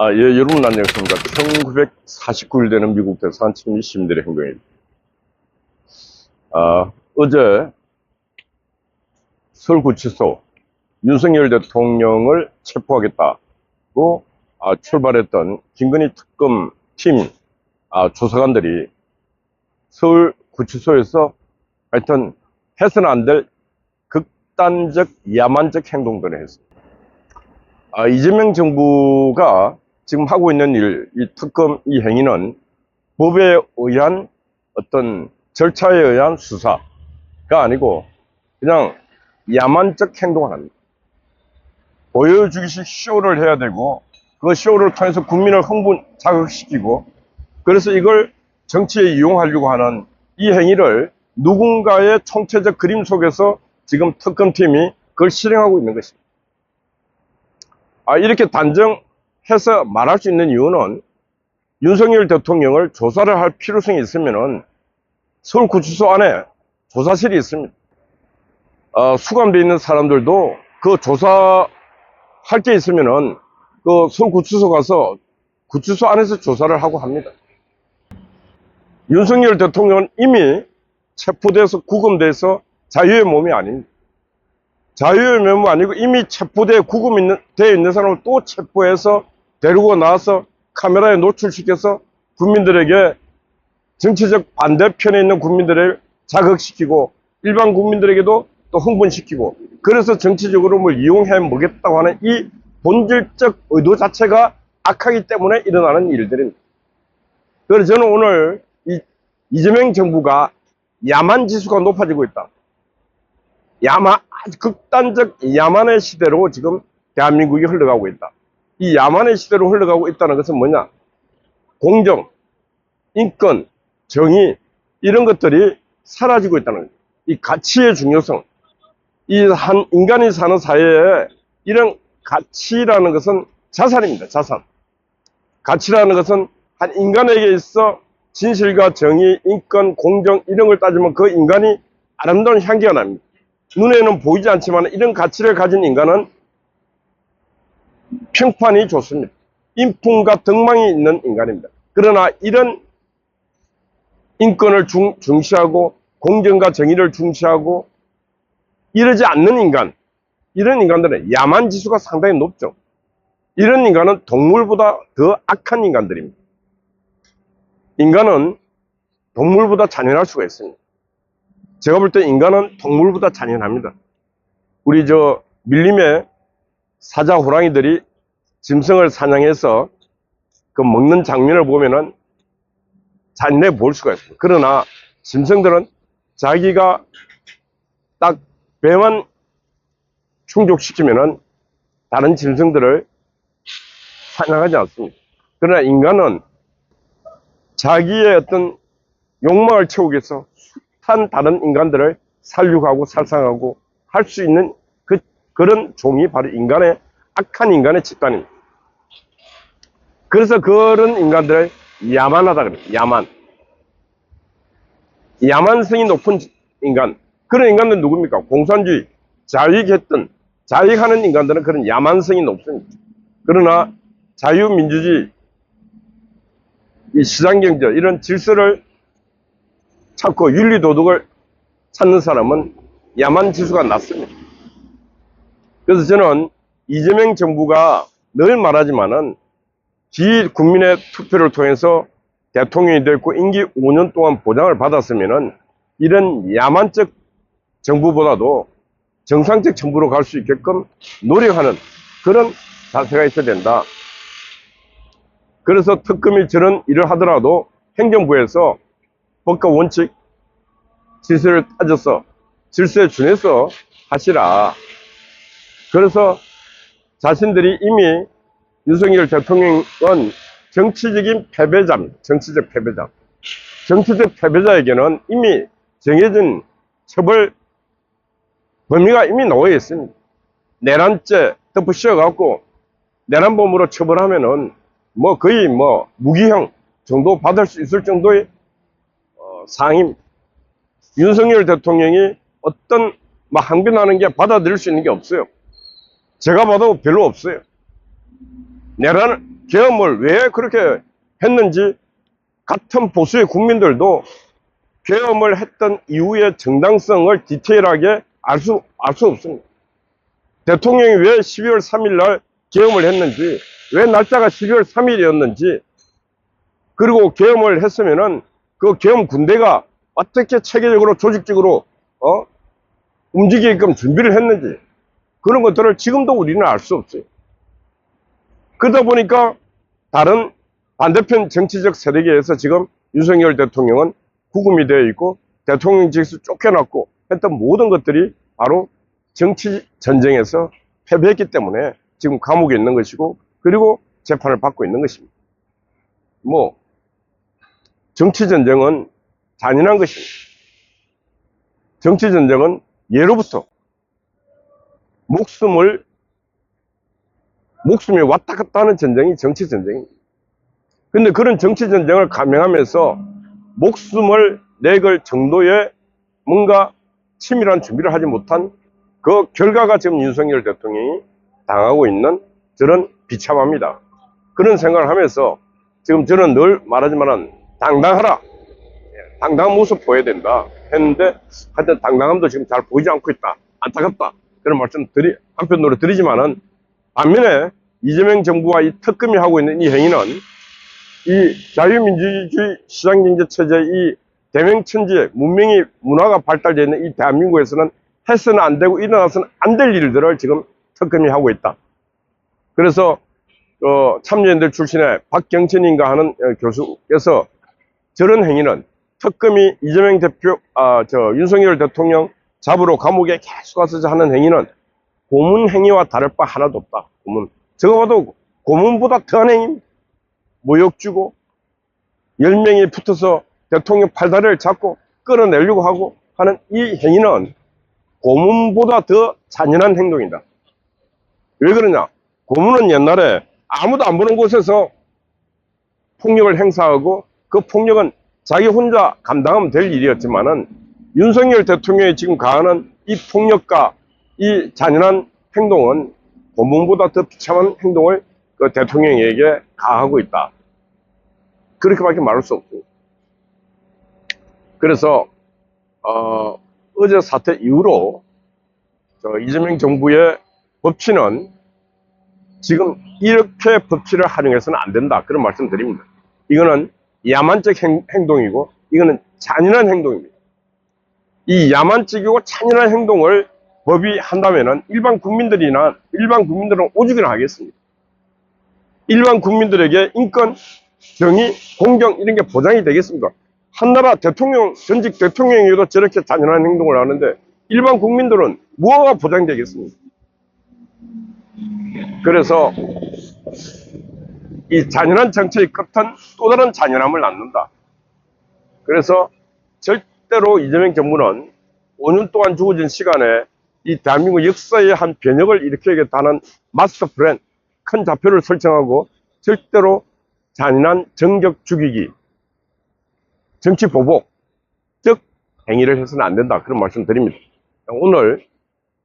예, 여러분 안녕하십니까. 1949일 되는 미국 대사관 친미 시민들의 행동입니다. 어제 서울구치소 윤석열 대통령을 체포하겠다고 출발했던 김건희 특검 팀 조사관들이 서울구치소에서 하여튼 해서는 안 될 극단적 야만적 행동들을 했습니다. 이재명 정부가 지금 하고 있는 이 특검 이 행위는 법에 의한 어떤 절차에 의한 수사가 아니고 그냥 야만적 행동을 합니다. 보여주기식 쇼를 해야 되고 그 쇼를 통해서 국민을 흥분 자극시키고 그래서 이걸 정치에 이용하려고 하는 이 행위를 누군가의 총체적 그림 속에서 지금 특검팀이 그걸 실행하고 있는 것입니다. 이렇게 단정해서 말할 수 있는 이유는 윤석열 대통령을 조사를 할 필요성이 있으면은 서울구치소 안에 조사실이 있습니다. 수감되어 있는 사람들도 그 조사할 게 있으면은 그 서울구치소 가서 구치소 안에서 조사를 하고 합니다. 윤석열 대통령은 이미 체포돼서 구금돼서 자유의 몸이 아닙니다. 자유의 몸이 아니고 이미 체포돼 구금되어 있는 사람을 또 체포해서 데리고 나와서 카메라에 노출시켜서 국민들에게 정치적 반대편에 있는 국민들을 자극시키고 일반 국민들에게도 또 흥분시키고 그래서 정치적으로 뭘 이용해 먹겠다고 하는 이 본질적 의도 자체가 악하기 때문에 일어나는 일들입니다. 그래서 저는 오늘 이재명 정부가 야만 지수가 높아지고 있다. 아주 극단적 야만의 시대로 지금 대한민국이 흘러가고 있다. 이 야만의 시대로 흘러가고 있다는 것은 뭐냐? 공정, 인권, 정의 이런 것들이 사라지고 있다는 거예요. 이 가치의 중요성, 이 한 인간이 사는 사회에 이런 가치라는 것은 자산입니다. 자산. 가치라는 것은 한 인간에게 있어 진실과 정의, 인권, 공정 이런 걸 따지면 그 인간이 아름다운 향기가 납니다. 눈에는 보이지 않지만 이런 가치를 가진 인간은 평판이 좋습니다. 인품과 덕망이 있는 인간입니다. 그러나 이런 인권을 중시하고 공정과 정의를 중시하고 이러지 않는 인간, 이런 인간들은 야만 지수가 상당히 높죠. 이런 인간은 동물보다 더 악한 인간들입니다. 인간은 동물보다 잔인할 수가 있습니다. 제가 볼 때 인간은 동물보다 잔인합니다. 우리 밀림의 사자 호랑이들이 짐승을 사냥해서 그 먹는 장면을 보면은 잔인해 보일 수가 있습니다. 그러나 짐승들은 자기가 딱 배만 충족시키면은 다른 짐승들을 사냥하지 않습니다. 그러나 인간은 자기의 어떤 욕망을 채우기 위해서 숱한 다른 인간들을 살육하고 살상하고 할 수 있는 그런 종이 바로 악한 인간의 집단입니다. 그래서 그런 인간들을 야만하다 그럽니다. 야만성이 높은 인간. 그런 인간들은 누굽니까? 공산주의, 자익하는 인간들은 그런 야만성이 높습니다. 그러나 자유민주주의, 이 시장경제, 이런 질서를 찾고 윤리도덕을 찾는 사람은 야만 지수가 낮습니다. 그래서 저는 이재명 정부가 늘 말하지만은 국민의 투표를 통해서 대통령이 됐고 임기 5년 동안 보장을 받았으면은 이런 야만적 정부보다도 정상적 정부로 갈 수 있게끔 노력하는 그런 자세가 있어야 된다. 그래서 특검이 저런 일을 하더라도 행정부에서 법과 원칙, 질서를 따져서 질서에 준해서 하시라. 그래서 자신들이 이미 윤석열 대통령은 정치적인 패배자입니다. 정치적 패배자. 정치적 패배자에게는 이미 정해진 처벌 범위가 이미 놓여 있습니다. 내란죄 덮어 씌워갖고 내란범으로 처벌하면은 거의 무기형 정도 받을 수 있을 정도의 사항입니다. 윤석열 대통령이 어떤 항변하는 게 받아들일 수 있는 게 없어요. 제가 봐도 별로 없어요. 내란 계엄을 왜 그렇게 했는지 같은 보수의 국민들도 계엄을 했던 이후의 정당성을 디테일하게 알 수 없습니다. 대통령이 왜 12월 3일 날 계엄을 했는지, 왜 날짜가 12월 3일이었는지, 그리고 계엄을 했으면은 그 계엄 군대가 어떻게 체계적으로 조직적으로 움직이게끔 준비를 했는지, 그런 것들을 지금도 우리는 알 수 없어요. 그러다 보니까 다른 반대편 정치적 세력에서 지금 윤석열 대통령은 구금이 되어 있고 대통령직에서 쫓겨났고 했던 모든 것들이 바로 정치 전쟁에서 패배했기 때문에 지금 감옥에 있는 것이고, 그리고 재판을 받고 있는 것입니다. 뭐 정치 전쟁은 잔인한 것입니다. 정치 전쟁은 예로부터 목숨이 왔다 갔다 하는 전쟁이 정치 전쟁입니다. 근데 그런 정치 전쟁을 감행하면서 목숨을 내걸 정도의 뭔가 치밀한 준비를 하지 못한 그 결과가 지금 윤석열 대통령이 당하고 있는 저런 비참합니다. 그런 생각을 하면서 지금 저는 늘 말하지만은 당당하라, 당당한 모습 보여야 된다 했는데, 하여튼 당당함도 지금 잘 보이지 않고 있다, 안타깝다, 그런 말씀 한편으로 드리지만은, 반면에 이재명 정부와 이 특검이 하고 있는 이 행위는 이 자유민주주의 시장경제 체제의 이 대명천지의 문명이 문화가 발달되어 있는 이 대한민국에서는 해서는 안 되고 일어나서는 안 될 일들을 지금 특검이 하고 있다. 그래서 참여연대 출신의 박경천인가 하는 교수께서 저런 행위는 특검이 이재명 윤석열 대통령 잡으러 감옥에 계속 가서 하는 행위는 고문 행위와 다를 바 하나도 없다. 저거 봐도 고문보다 더한 행위입니다. 모욕 주고 10명이 붙어서 대통령 팔다리를 잡고 끌어내려고 하고 하는 이 행위는 고문보다 더 잔인한 행동이다. 왜 그러냐? 고문은 옛날에 아무도 안 보는 곳에서 폭력을 행사하고 그 폭력은 자기 혼자 감당하면 될 일이었지만은, 윤석열 대통령이 지금 가하는 이 폭력과 이 잔인한 행동은 고문보다 더 비참한 행동을 그 대통령에게 가하고 있다. 그렇게밖에 말할 수 없고. 그래서 어제 사태 이후로 이재명 정부의 법치는 지금 이렇게 법치를 활용해서는 안 된다, 그런 말씀 드립니다. 이거는 야만적 행동이고 이거는 잔인한 행동입니다. 이 야만적이고 잔인한 행동을 법이 한다면은 일반 국민들은 오죽이나 하겠습니까? 일반 국민들에게 인권, 정의, 공정 이런 게 보장이 되겠습니까? 한나라 전직 대통령이도 저렇게 잔인한 행동을 하는데 일반 국민들은 무엇가 보장되겠습니까? 그래서 이 잔인한 정치의 끝은 또 다른 잔인함을 낳는다. 그래서 절대로 이재명 정부는 5년 동안 주어진 시간에 이 대한민국 역사의 한 변혁을 일으키겠다는 마스터 플랜, 큰 좌표를 설정하고 절대로 잔인한 정적 죽이기, 정치 보복, 즉 행위를 해서는 안 된다, 그런 말씀 드립니다. 오늘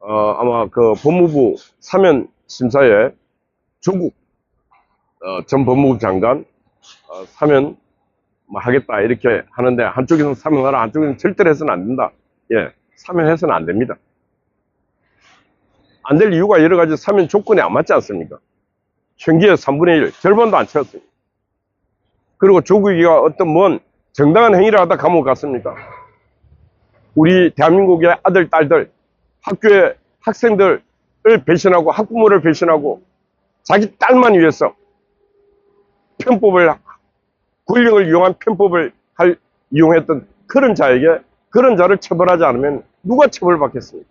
아마 그 법무부 사면 심사에 조국 전 법무부 장관 사면 하겠다 이렇게 하는데, 한쪽에서는 사면하라, 한쪽에서는 절대로 해서는 안 된다. 예, 사면해서는 안 됩니다. 안 될 이유가 여러 가지 사면 조건에 안 맞지 않습니까? 현기의 3분의 1, 절반도 안 채웠습니다. 그리고 조국이가 어떤 정당한 행위를 하다 감옥 갔습니까? 우리 대한민국의 아들, 딸들, 학교의 학생들을 배신하고 학부모를 배신하고 자기 딸만 위해서 권력을 이용한 편법을 이용했던 그런 자를 처벌하지 않으면 누가 처벌받겠습니까?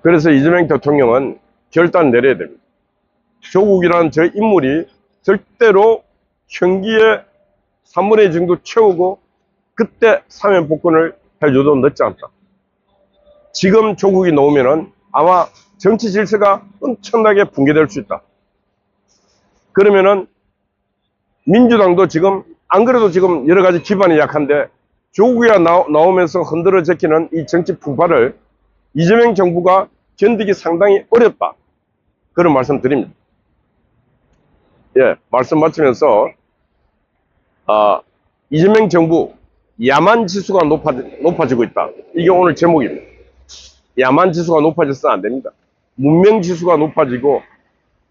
그래서 이재명 대통령은 결단 내려야 됩니다. 조국이라는 저 인물이 절대로 형기의 3분의 2 정도 채우고 그때 사면 복권을 해줘도 늦지 않다. 지금 조국이 나오면은 아마 정치 질서가 엄청나게 붕괴될 수 있다. 그러면은 민주당도 지금 안 그래도 지금 여러 가지 기반이 약한데 조국이 나오면서 흔들어 제끼는 이 정치 풍파를 이재명 정부가 견디기 상당히 어렵다, 그런 말씀 드립니다. 예, 말씀 마치면서, 이재명 정부, 야만 지수가 높아지고 있다. 이게 오늘 제목입니다. 야만 지수가 높아져서는 안 됩니다. 문명 지수가 높아지고,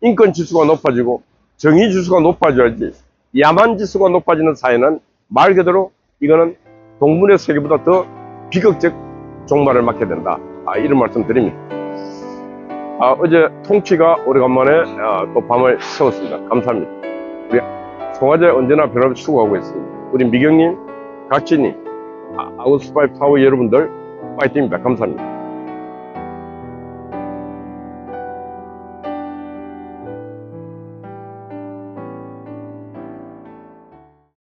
인권 지수가 높아지고, 정의 지수가 높아져야지. 야만 지수가 높아지는 사회는 말 그대로 이거는 동물의 세계보다 더 비극적 종말을 맞게 된다. 이런 말씀 드립니다. 어제 통치가 오래간만에 또 밤을 새웠습니다. 감사합니다. 우리 송화제 언제나 변함없이 수고하고 있습니다. 우리 미경님, 각진님, 아웃스파이 파워 여러분들 파이팅입니다. 감사합니다.